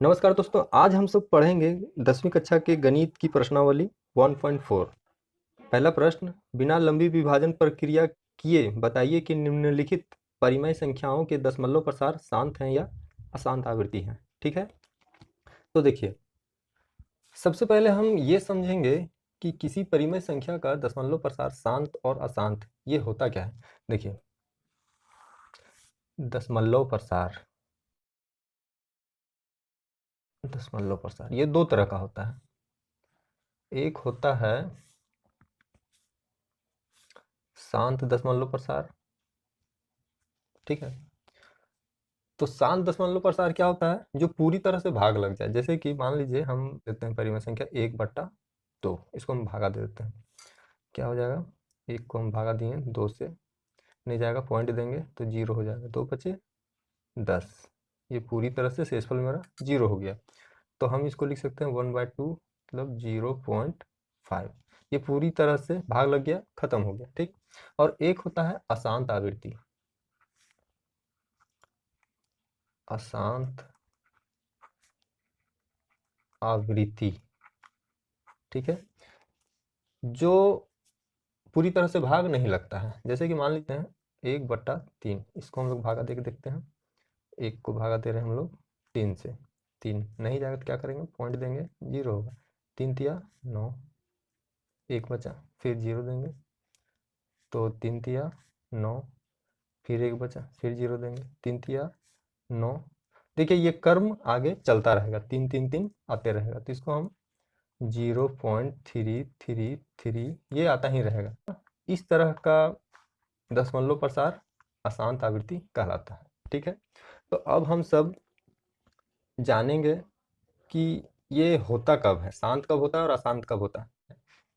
नमस्कार दोस्तों, आज हम सब पढ़ेंगे 10वीं कक्षा के गणित की प्रश्नावली 1.4। पहला प्रश्न, बिना लंबी विभाजन प्रक्रिया किए बताइए कि निम्नलिखित परिमेय संख्याओं के दशमलव प्रसार शांत हैं या अशांत आवृत्ति हैं। ठीक है, तो देखिए, सबसे पहले हम ये समझेंगे कि किसी परिमेय संख्या का दशमलव प्रसार शांत और अशांत ये होता क्या है। देखिए, दशमलव प्रसार ये दो तरह का होता है। एक होता है शांत दशमलव प्रसार, ठीक है। तो शांत दशमलव प्रसार क्या होता है? जो पूरी तरह से भाग लग जाए। जैसे कि मान लीजिए हम देते हैं परिमेय संख्या 1/2, इसको हम भागा दे देते हैं। क्या हो जाएगा? 1 को हम भागा दिए 2 से, नहीं जाएगा, पॉइंट देंगे तो 0 हो जाएगा, 2 बचे 10। ये पूरी तरह से शेषफल मेरा 0 हो गया। तो हम इसको लिख सकते हैं 1/2 मतलब 0.5। ये पूरी तरह से भाग लग गया, खत्म हो गया, ठीक। और एक होता है अशांत आवृत्ति। अशांत आवृत्ति, ठीक है, जो पूरी तरह से भाग नहीं लगता है। जैसे कि मान लेते हैं 1/3, इसको हम लोग भागा दे के देखते हैं। 1 को भागा दे रहे हैं हम लोग 3 से, 3 नहीं जाएगा तो क्या करेंगे? पॉइंट देंगे, 0 होगा। 3 तिया 9, 1 बचा, फिर 0 देंगे तो 3 तिया 9, फिर 1 बचा, फिर 0 देंगे, 3 तिया 9। देखिए, ये कर्म आगे चलता रहेगा, 3 3 3 आते रहेगा, तो इसको हम 0.333 ये आता ही रहेगा। इस तरह का दशमलव प्रसार अशांत आवृत्ति कहलाता है, ठीक है। तो अब हम सब जानेंगे कि ये होता कब है, शांत कब होता है और अशांत कब होता है।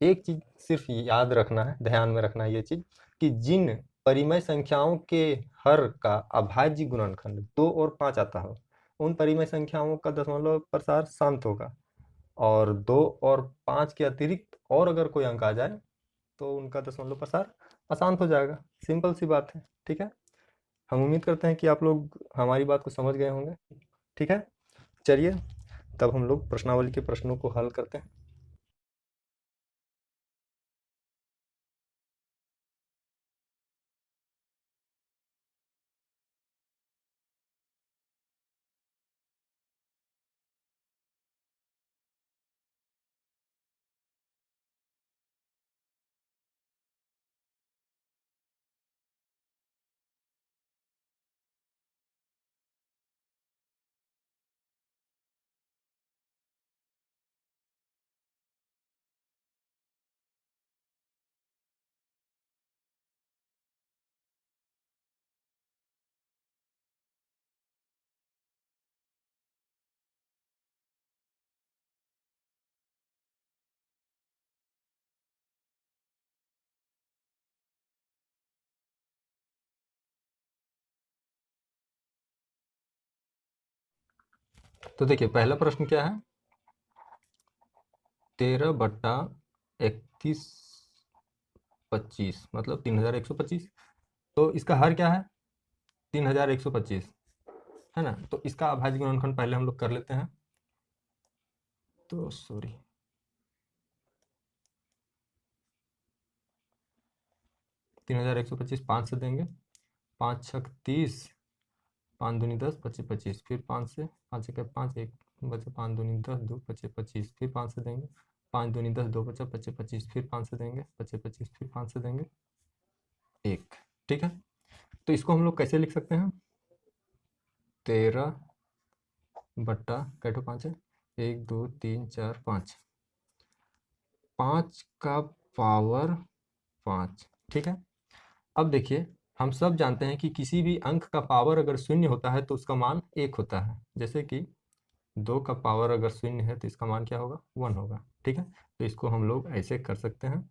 एक चीज सिर्फ याद रखना है, ध्यान में रखना है ये चीज, कि जिन परिमेय संख्याओं के हर का अभाज्य गुणनखंड 2 और 5 आता हो, उन परिमेय संख्याओं का दशमलव प्रसार शांत होगा। और 2 और 5 के अतिरिक्त और अगर कोई अंक आ जाए तो उनका दशमलव प्रसार अशांत हो जाएगा। सिंपल सी बात है, ठीक है। हम उम्मीद करते हैं कि आप लोग हमारी बात को समझ गए होंगे, ठीक है। चलिए, तब हम लोग प्रश्नावली के प्रश्नों को हल करते हैं। तो देखिए, पहला प्रश्न क्या है? 13/3125 मतलब 3125। तो इसका हर क्या है? 3125, है ना। तो इसका अभाज्य गुणनखंड पहले हम लोग कर लेते हैं। तो सॉरी, 3125 5 से देंगे, 5 छक 30, 5 दूनी 10, 25 25, फिर 5 से, 5 एक 5, 1 बचा, 5 दूनी 10, 2 25 25, फिर 5 से देंगे, 5 दूनी 10, 2 बचा, 25 25, फिर 5 से देंगे, 25 25, फिर 5 से देंगे 1, ठीक है। तो इसको हम लोग कैसे लिख सकते हैं? 13 बट्टा कैठो 5 है, 1 2 3 4 5, 5 का पावर 5, ठीक है। अब देखिए, हम सब जानते हैं कि किसी भी अंक का पावर अगर शून्य होता है तो उसका मान 1 होता है। जैसे कि 2 का पावर अगर शून्य है तो इसका मान क्या होगा? 1 होगा, ठीक है। तो इसको हम लोग ऐसे कर सकते हैं,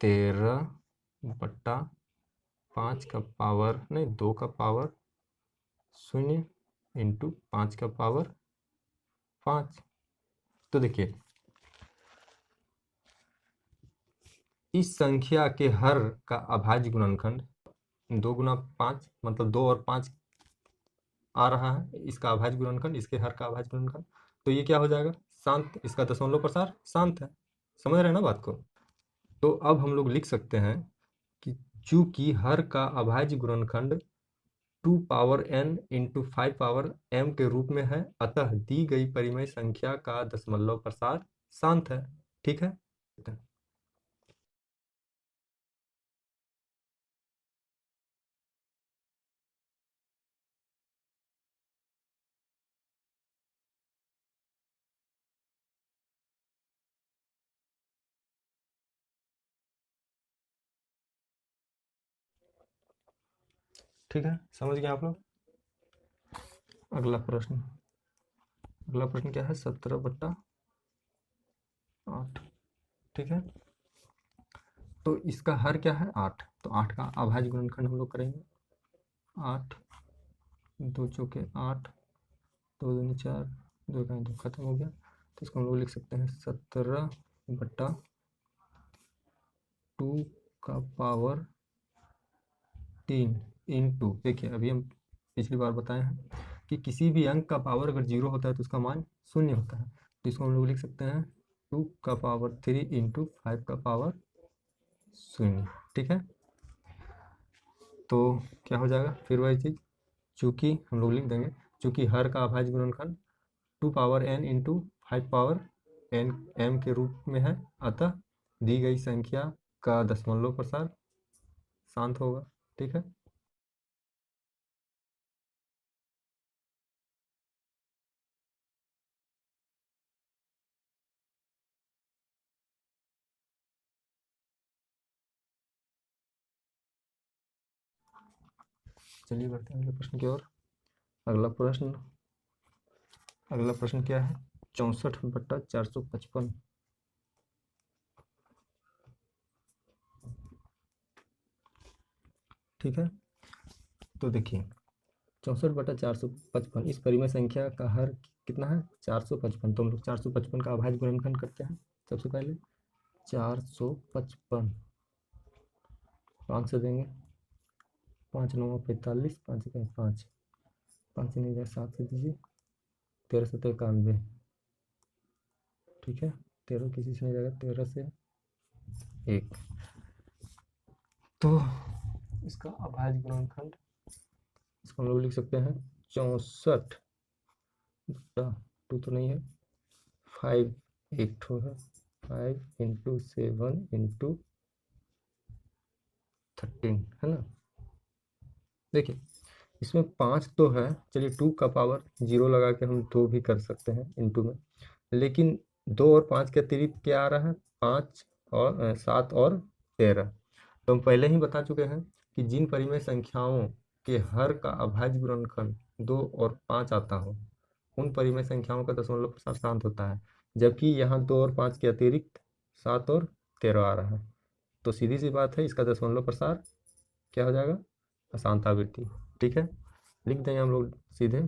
13/5 का पावर नहीं, 2 का पावर शून्य इंटू 5 का पावर 5। तो देखिए, इस संख्या के हर का अभाज्य गुणनखंड 2 गुना 5 मतलब 2 और 5 आ रहा है, इसका अभाज्य गुणनखंड, इसके हर का अभाज्य गुणनखंड, तो ये क्या हो जाएगा, शांत, इसका दशमलव प्रसार शांत है। समझ रहे हैं ना बात को। तो अब हम लोग लिख सकते हैं कि चूंकि हर का अभाज्य गुणनखंड 2 power n into 5 power m के रूप में है, अतः दी गई परिमेय संख्या का दशमलव प्रसार शांत है। ठीक है। ठीक है, समझ गए आप लोग। अगला प्रश्न, अगला प्रश्न क्या है, 17/8। ठीक है, तो इसका हर क्या है, 8, तो 8 का अभाज्य गुणनखंड हम लोग करेंगे। 8, 2 चौके 8, 2 दूनी 4, 2 का 2 खत्म हो गया, तो इसको हम लोग लिख सकते हैं 17/2 का पावर 3 इंटू, देखिए अभी हम पिछली बार बताए हैं कि किसी भी अंक का पावर अगर 0 होता है तो उसका मान शून्य होता है, तो इसको हम लोग लिख सकते हैं 2 का पावर 3 इंटू 5 का पावर 0। ठीक है, तो क्या हो जाएगा, फिर वही चीज़, चूँकि हम लोग लिख देंगे, चूँकि हर का अभाज्य गुणनखंड 2 power n into 5 power n m के रूप में है, अतः दी गई संख्या का दशमलव प्रसार शांत होगा। ठीक है, चलिए बढ़ते हैं अगले प्रश्न की ओर। अगला प्रश्न, अगला प्रश्न क्या है, 64/455। ठीक है, तो देखिए 64/455, इस परिमेय संख्या का हर कितना है, 455, तो हम लोग 455 का अभाज्य गुणनखंड करते हैं। सबसे पहले 455 5 से देंगे, 5 9 45, 5 1 5, 5 नहीं जाए 7 से दीजिए, 13 7 91। ठीक है, 13 किसी से नहीं जाएगा, 13 से 1, तो इसका अभाज्य गुणनखंड, इसको हम लोग लिख सकते हैं 64 2 तो नहीं है, 5 एक ठो है, 5 इंटू 7 इंटू 13 है ना। देखिए इसमें 5 तो है, चलिए 2 का पावर 0 लगा के हम 2 भी कर सकते हैं इंटू में, लेकिन 2 और 5 के अतिरिक्त क्या आ रहा है, 5 और 7 और 13, तो हम पहले ही बता चुके हैं कि जिन परिमेय संख्याओं के हर का अभाज्य गुणनखंड 2 और 5 आता हो, उन परिमेय संख्याओं का दशमलव प्रसार शांत होता है, जबकि यहाँ 2 और 5 के अतिरिक्त 7 और 13 आ रहा है, तो सीधी सी बात है, इसका दशमलव प्रसार क्या हो जाएगा, अशांत आवृत्ति। ठीक है, लिख देंगे हम लोग सीधे,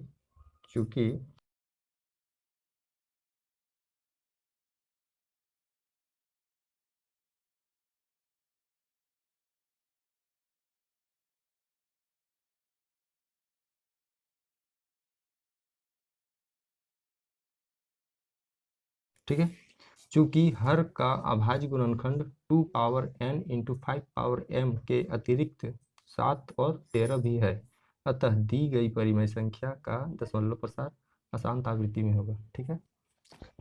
चूंकि ठीक है, चूंकि हर का अभाज्य गुणनखंड 2 power n into 5 power m के अतिरिक्त 7 और 13 भी है, अतः दी गई परिमेय संख्या का दशमलव प्रसार अशांत आवृत्ति में होगा। ठीक है,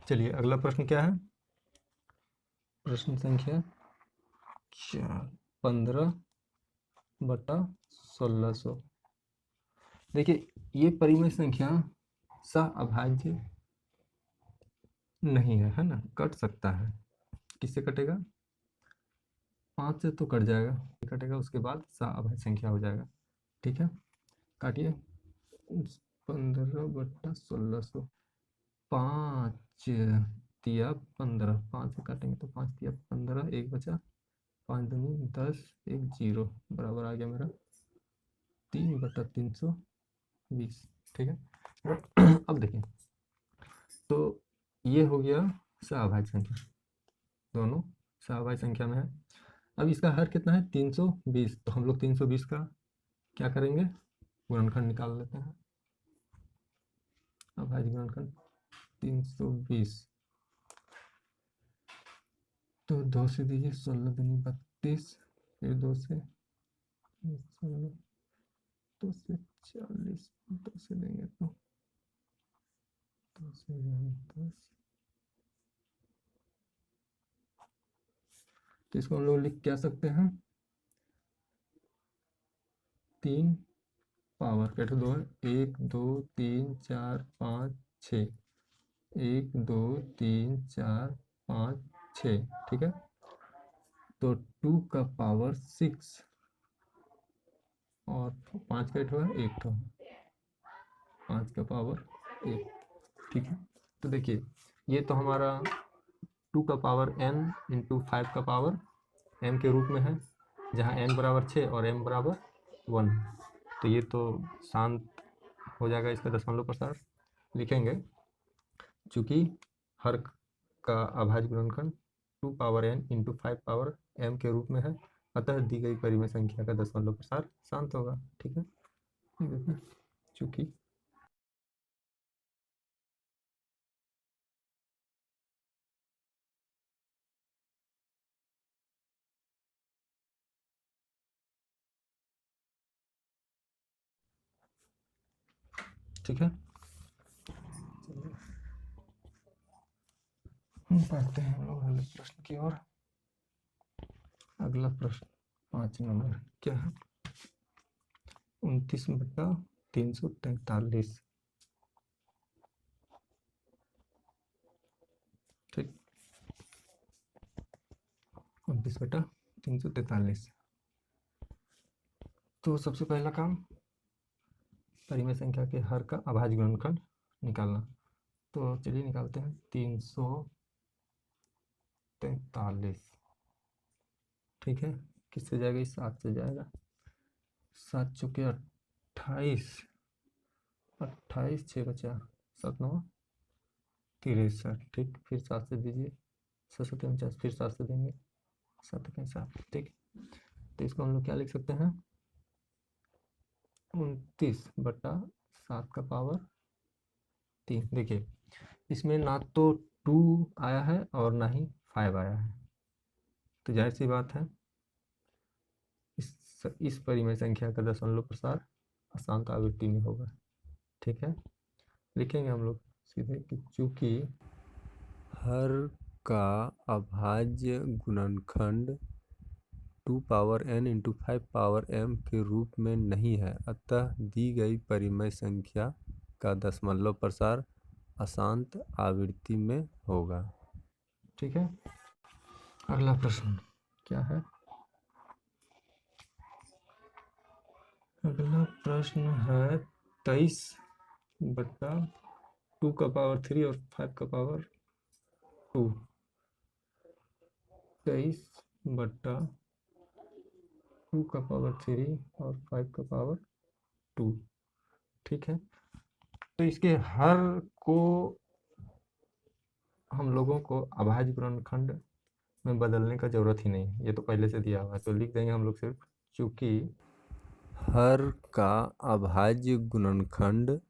चलिए अगला प्रश्न क्या है, प्रश्न संख्या 15/1600। देखिए ये परिमेय संख्या सह अभाज्य नहीं है ना, कट सकता है, किससे कटेगा, 5 से तो कट जाएगा, कटेगा, उसके बाद सह अभाज्य संख्या हो जाएगा। ठीक है, काटिए, 15/1600, 5 तिया 15, 5 से काटेंगे तो 5 तिया 15, एक बचा, 5 दूनी 10, एक 0, बराबर आ गया मेरा 3/320। ठीक है, अब देखिए, तो ये हो गया सहअभाज्य संख्या, दोनों सहअभाज्य संख्या में है। अब इसका हर कितना है, 320, तो हम लोग 320 का क्या करेंगे, गुणनखंड निकाल लेते हैं। अभाज्य गुणनखंड 320, तो 2 से दीजिए, 16 दूनी 32, फिर 2 से 16, 2 से 40, 2 से देंगे तो 2 से 10, तो इसको हम लोग लिख क्या सकते हैं, 3 पावर कैसे 2 है, 1 2 3 4 5 6, 1 2 3 4 5 6, ठीक है। तो 2 का पावर 6 और 5 का 8 है, 1 है, 5 का पावर 1, ठीक है। तो देखिए ये तो हमारा 2 का पावर n इंटू 5 का पावर m के रूप में है, जहाँ n बराबर 6 और m बराबर 1, तो ये तो शांत हो जाएगा, इसका दशमलव प्रसार लिखेंगे। चूँकि हर का अभाज्य गुणनखंड 2 power n into 5 power m के रूप में है, अतः दी गई परिमेय संख्या का दशमलव प्रसार शांत होगा, ठीक है। चूँकि ठीक है, पढ़ते हैं हम लोग अगले प्रश्न की ओर। अगला प्रश्न 5 नंबर क्या है, 29/343, ठीक, 29/343। तो सबसे पहला काम परिमेय संख्या के हर का अभाज्य गुणनखंड निकालना, तो चलिए निकालते हैं। 343, ठीक है, किससे जाएगा, 7 से जाएगा, 7 चुके 28, 28 6 बचा, 7 9 63, ठीक, फिर 7 से दीजिए, 7 49, फिर 7 से देंगे, 7 7, ठीक। तो इसको हम लोग क्या लिख सकते हैं, 29/7 का पावर 3। देखिए इसमें ना तो 2 आया है और ना ही 5 आया है, तो जाहिर सी बात है इस परिमेय संख्या का दशमलव प्रसार अशांत आवृत्ति में होगा, ठीक है। लिखेंगे हम लोग सीधे कि चूंकि हर का अभाज्य गुणनखंड 2 power n into 5 power m के रूप में नहीं है, अतः दी गई परिमेय संख्या का दशमलव प्रसार अशांत आवृत्ति में होगा, ठीक है। अगला प्रश्न क्या है, अगला प्रश्न है 23/2 का पावर 3 और 5 का पावर 2, 23/2 का पावर 3 और 5 का पावर 2, ठीक है। तो इसके हर को हम लोगों को अभाज्य गुणनखंड में बदलने का जरूरत ही नहीं, ये तो पहले से दिया हुआ है, तो लिख देंगे हम लोग सिर्फ चूंकि हर का अभाज्य गुणनखंड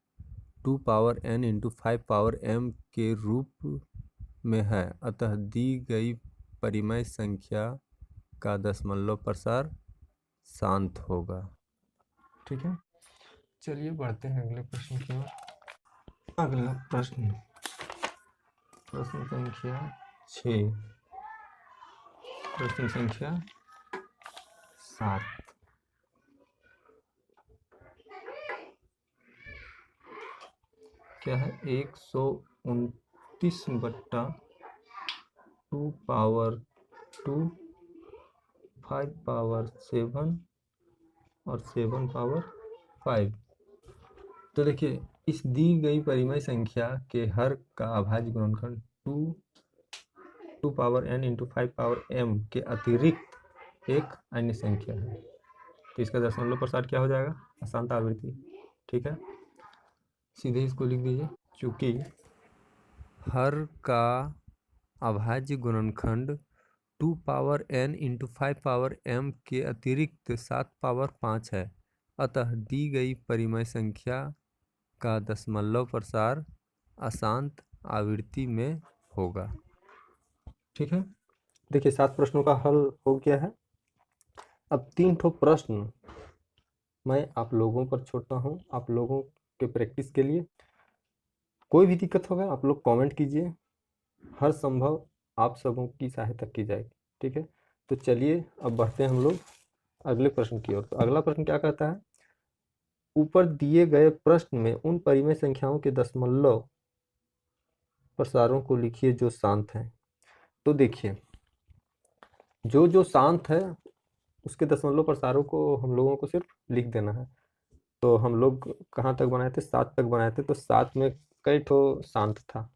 2 power n into 5 power m के रूप में है, अतः दी गई परिमेय संख्या का दशमलव प्रसार शांत होगा, ठीक है। चलिए बढ़ते हैं अगले प्रश्न की ओर। अगला प्रश्न, प्रश्न संख्या 6, प्रश्न संख्या 7, क्या है, 129/2 पावर 2, 5 पावर 7 और 7 पावर 5। तो देखिए इस दी गई परिमेय संख्या के हर का अभाज्य गुणनखंड 2 power n into 5 power m के अतिरिक्त एक अन्य संख्या है, तो इसका दशमलव प्रसार क्या हो जाएगा, अशांत आवृत्ति, ठीक है। सीधे इसको लिख दीजिए, चूंकि हर का अभाज्य गुणनखंड 2 power n into 5 power m के अतिरिक्त 7 पावर 5 है, अतः दी गई परिमेय संख्या का दशमलव प्रसार अशांत आवृत्ति में होगा। ठीक है, देखिए 7 प्रश्नों का हल हो गया है। अब 3 ठो प्रश्न मैं आप लोगों पर छोड़ता हूँ, आप लोगों के प्रैक्टिस के लिए। कोई भी दिक्कत होगा आप लोग कमेंट कीजिए, हर संभव आप सबों की सहायता की जाएगी। ठीक है, तो चलिए अब बढ़ते हैं हम लोग अगले प्रश्न की ओर। तो अगला प्रश्न क्या कहता है, ऊपर दिए गए प्रश्न में उन परिमेय संख्याओं के दशमलव प्रसारों को लिखिए जो शांत हैं। तो देखिए, जो जो शांत है उसके दशमलव प्रसारों को हम लोगों को सिर्फ लिख देना है। तो हम लोग कहाँ तक बनाए थे, 7 तक बनाए थे। तो 7 में कई ठो शांत था।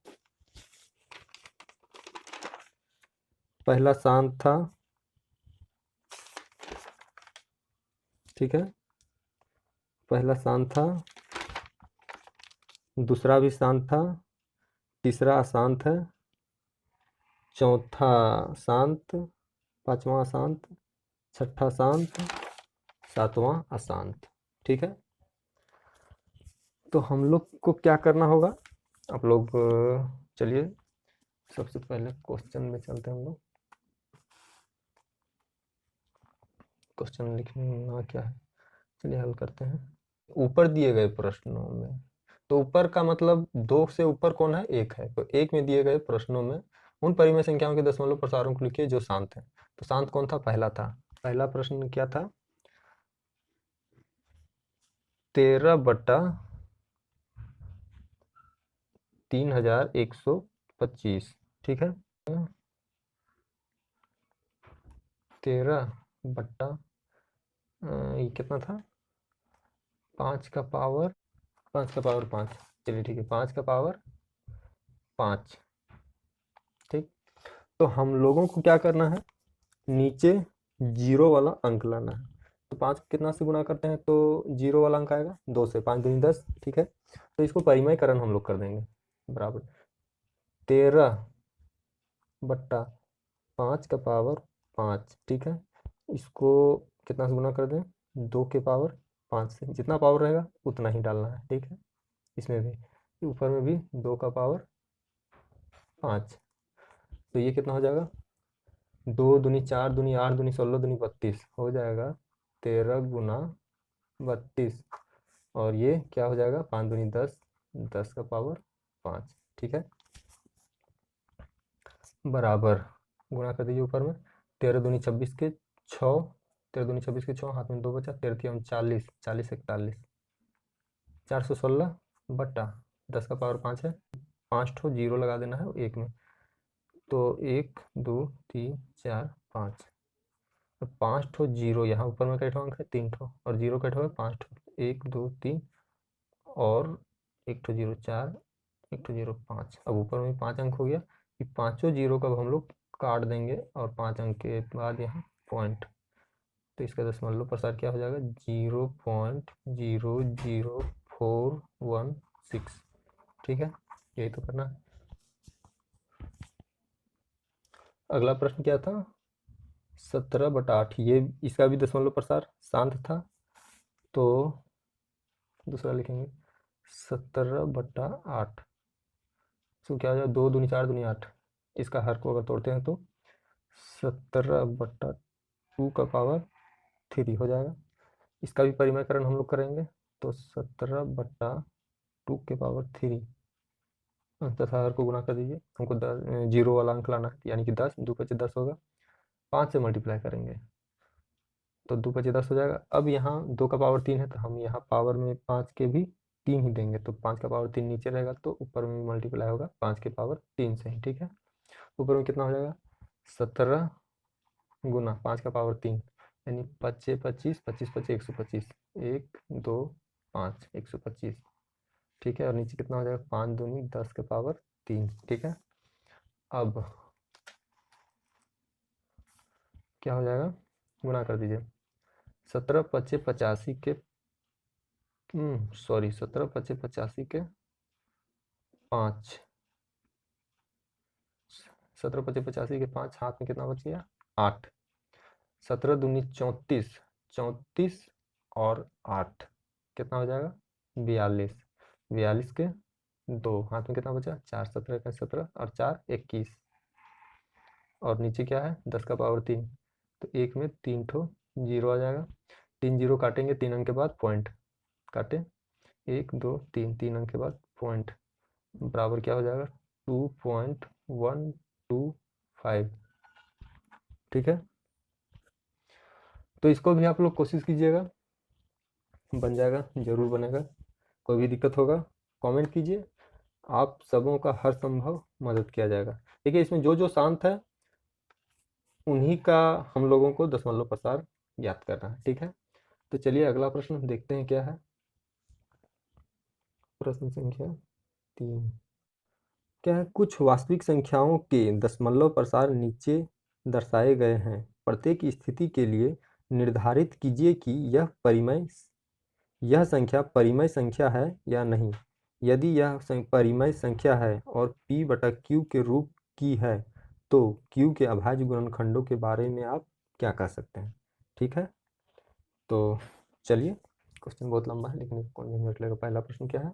पहला शांत था, ठीक है, पहला शांत था, दूसरा भी शांत था, तीसरा अशांत है, चौथा शांत, पांचवा अशांत, छठा शांत, सातवां अशांत। ठीक है, तो हम लोग को क्या करना होगा, आप लोग चलिए सबसे पहले क्वेश्चन में चलते हैं हम लोग। क्वेश्चन लिखना क्या है, चलिए हल करते हैं। ऊपर दिए गए प्रश्नों में, तो ऊपर का मतलब 2 से ऊपर कौन है, 1 है। तो 1 में दिए गए प्रश्नों में उन परिमेय संख्याओं के दशमलव प्रसारों को लिखिए जो शांत है। तो शांत कौन था, पहला था। पहला प्रश्न क्या था, 13/3125। ठीक है, 13 बट्टा ये कितना था, 5 का पावर 5। चलिए ठीक है, 5 का पावर 5। ठीक, तो हम लोगों को क्या करना है, नीचे जीरो वाला अंक लाना है। तो 5 कितना से गुणा करते हैं तो जीरो वाला अंक आएगा 2 से, 5 दूनी 10। ठीक है, तो इसको परिमयकरण हम लोग कर देंगे, बराबर 13/5 ठीक है, इसको कितना से गुणा कर दें, 2 के पावर 5 से। जितना पावर रहेगा उतना ही डालना है। ठीक है, इसमें भी, ऊपर में भी 2 का पावर 5। तो ये कितना हो जाएगा, 2 दूनी 4 दूनी 8 दूनी 16 दूनी 32 हो जाएगा 13 गुना 32। और ये क्या हो जाएगा, 5 दूनी 10, 10 का पावर 5। ठीक है, बराबर गुणा कर दीजिए ऊपर में, 13 दूनी 26 के 6, 13 दूनी 26 के 6, हाथ में 2 बचा, 13 40, 40 41, 416 बट्टा 10 का पावर 5 है। 5 ठो जीरो लगा देना है एक में, तो 1 2 3 4 5। तो 5 ठो जीरो, यहाँ ऊपर में कई ठो अंक है, 3 ठो, और जीरो कई ठो है, 5 ठो, 1 2 3 और 1 ठो जीरो 4, 1 ठो जीरो 5। अब ऊपर में 5 अंक हो गया, कि पाँचों जीरो का हम लोग काट देंगे और 5 अंक के बाद यहाँ पॉइंट। तो इसका दशमलव प्रसार क्या हो जाएगा, 0.00416। ठीक है, यही तो करना है। अगला प्रश्न क्या था, 17/8। ये इसका भी दशमलव प्रसार शांत था। तो दूसरा लिखेंगे 17/8। तो क्या हो जाएगा, 2 दूनी 4 दूनी 8। इसका हर को अगर तोड़ते हैं तो 17/2 का पावर 3 हो जाएगा। इसका भी परिमयकरण हम लोग करेंगे, तो 17/2 के पावर 3 तथा हर को गुना कर दीजिए। हमको 10 जीरो वाला अंक लाना है, यानी कि 10, 2 5 10 होगा। 5 से मल्टीप्लाई करेंगे तो 2 5 10 हो जाएगा। अब यहाँ 2 का पावर 3 है, तो हम यहाँ पावर में 5 के भी 3 ही देंगे, तो 5 का पावर 3 नीचे रहेगा, तो ऊपर में मल्टीप्लाई होगा 5 के पावर 3 से ही। ठीक है, ऊपर में कितना हो जाएगा, 17 गुना 5 का पावर 3, यानी 25 25 25 25 125, 1 2 5 125। ठीक है, और नीचे कितना हो जाएगा, 5 दूनी 10 के पावर 3। ठीक है, अब क्या हो जाएगा, गुणा कर दीजिए। 17 25 85 के 17 25 85 के 5, 17 25 85 के 5, हाथ में कितना बच गया, 8। 17 दूनी 34, 34 और 8 कितना हो जाएगा, 42, 42 के 2, हाथ में कितना बचा, 4 17 का 17 और 4 21, और नीचे क्या है 10 का पावर 3, तो एक में 3 ठो जीरो आ जाएगा। 3 जीरो काटेंगे 3 अंक के बाद पॉइंट काटे, 1 2 3, 3 अंक के बाद पॉइंट, बराबर क्या हो जाएगा 2.125। ठीक है, तो इसको भी आप लोग कोशिश कीजिएगा, बन जाएगा, जरूर बनेगा। कोई भी दिक्कत होगा कमेंट कीजिए, आप सबों का हर संभव मदद किया जाएगा। देखिए इसमें जो जो शांत है उन्हीं का हम लोगों को दशमलव प्रसार ज्ञात करना है। ठीक है, तो चलिए अगला प्रश्न देखते हैं क्या है। प्रश्न संख्या 3 क्या है, कुछ वास्तविक संख्याओं के दशमलव प्रसार नीचे दर्शाए गए हैं। प्रत्येक स्थिति के लिए निर्धारित कीजिए कि यह संख्या परिमेय संख्या है या नहीं। यदि यह परिमेय संख्या है और p बटा q के रूप की है तो q के अभाज्य गुणनखंडों के बारे में आप क्या कह सकते हैं। ठीक है, तो चलिए, क्वेश्चन बहुत लंबा है लेकिन कौन मिनट लगेगा। पहला प्रश्न क्या है,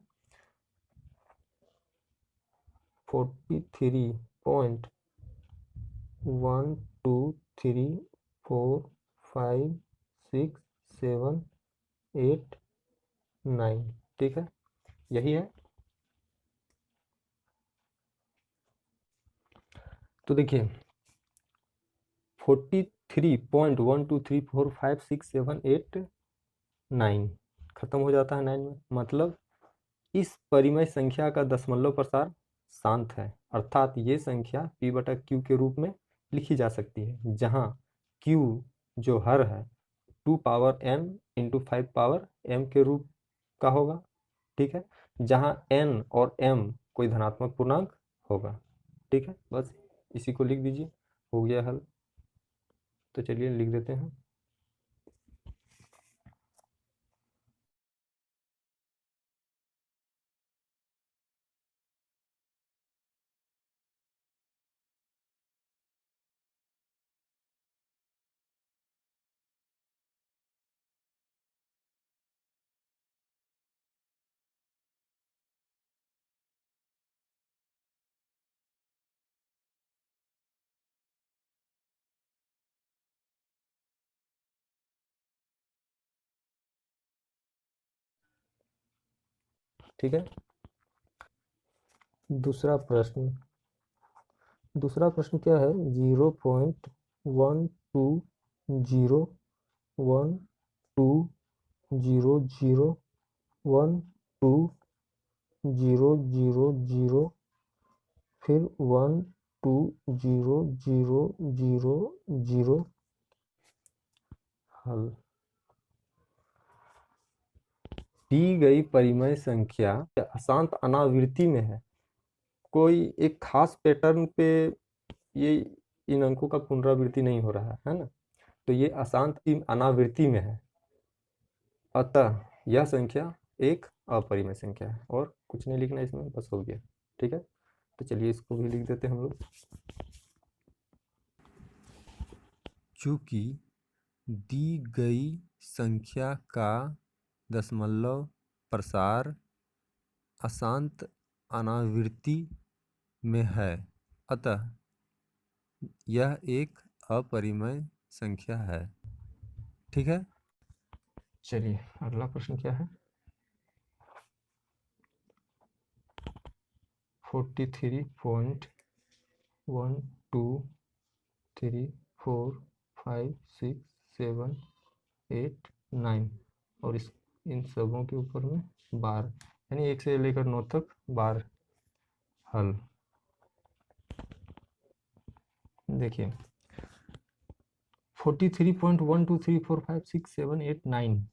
43.123456789, ठीक है, यही है। तो देखिए 43.123456789 खत्म हो जाता है 9 में, मतलब इस परिमेय संख्या का दशमलव प्रसार शांत है, अर्थात ये संख्या p बटा q के रूप में लिखी जा सकती है, जहाँ q जो हर है 2 power n into 5 power m के रूप का होगा। ठीक है, जहाँ n और m कोई धनात्मक पूर्णांक होगा। ठीक है, बस इसी को लिख दीजिए, हो गया हल। तो चलिए लिख देते हैं। ठीक है, दूसरा प्रश्न क्या है, 0.12012001200, फिर 1200000 हल। दी गई परिमेय संख्या अशांत अनावृत्ति में है, कोई एक खास पैटर्न पे ये इन अंकों का पुनरावृत्ति नहीं हो रहा है ना, तो ये अशांत अनावृत्ति में है, अतः यह संख्या एक अपरिमेय संख्या है, और कुछ नहीं लिखना इसमें, बस हो गया। ठीक है, तो चलिए इसको भी लिख देते हैं हम लोग। चूंकि दी गई संख्या का दशमलव प्रसार अशांत अनावृत्ति में है, अतः यह एक अपरिमेय संख्या है। ठीक है, चलिए अगला प्रश्न क्या है, 43.123456789, और इन सबों के ऊपर में बार, यानी 1 से लेकर 9 तक बार हल। देखिए 43.123456789,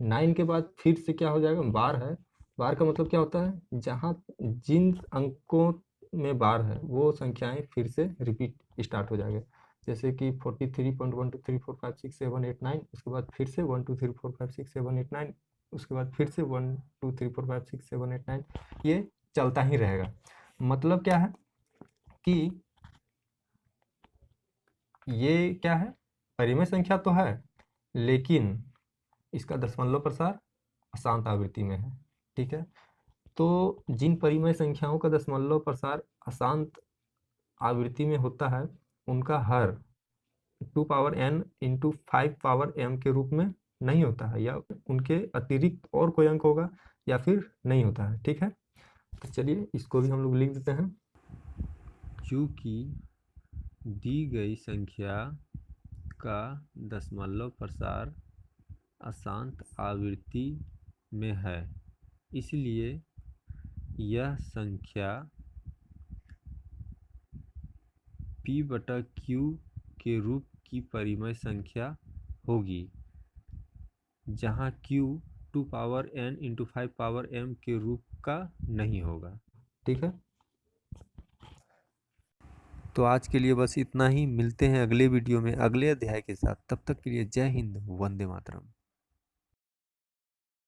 9 के बाद फिर से क्या हो जाएगा, बार है। बार का मतलब क्या होता है, जहाँ जिन अंकों में बार है वो संख्याएं फिर से रिपीट स्टार्ट हो जाएगा, जैसे कि 43.123456789, उसके बाद फिर से 123456789, उसके बाद फिर से 123456789, ये चलता ही रहेगा। मतलब क्या है कि ये क्या है, परिमेय संख्या तो है लेकिन इसका दशमलव प्रसार अशांत आवृत्ति में है। ठीक है, तो जिन परिमेय संख्याओं का दशमलव प्रसार अशांत आवृत्ति में होता है उनका हर 2 power n into 5 power m के रूप में नहीं होता है, या उनके अतिरिक्त और कोई अंक होगा या फिर नहीं होता है। ठीक है, तो चलिए इसको भी हम लोग लिख देते हैं। चूंकि दी गई संख्या का दशमलव प्रसार अशांत आवृत्ति में है, इसलिए यह संख्या p/q के रूप की परिमेय संख्या होगी, जहां q 2 power n into 5 power m के रूप का नहीं होगा। ठीक है, तो आज के लिए बस इतना ही। मिलते हैं अगले वीडियो में अगले अध्याय के साथ। तब तक के लिए जय हिंद, वंदे मातरम।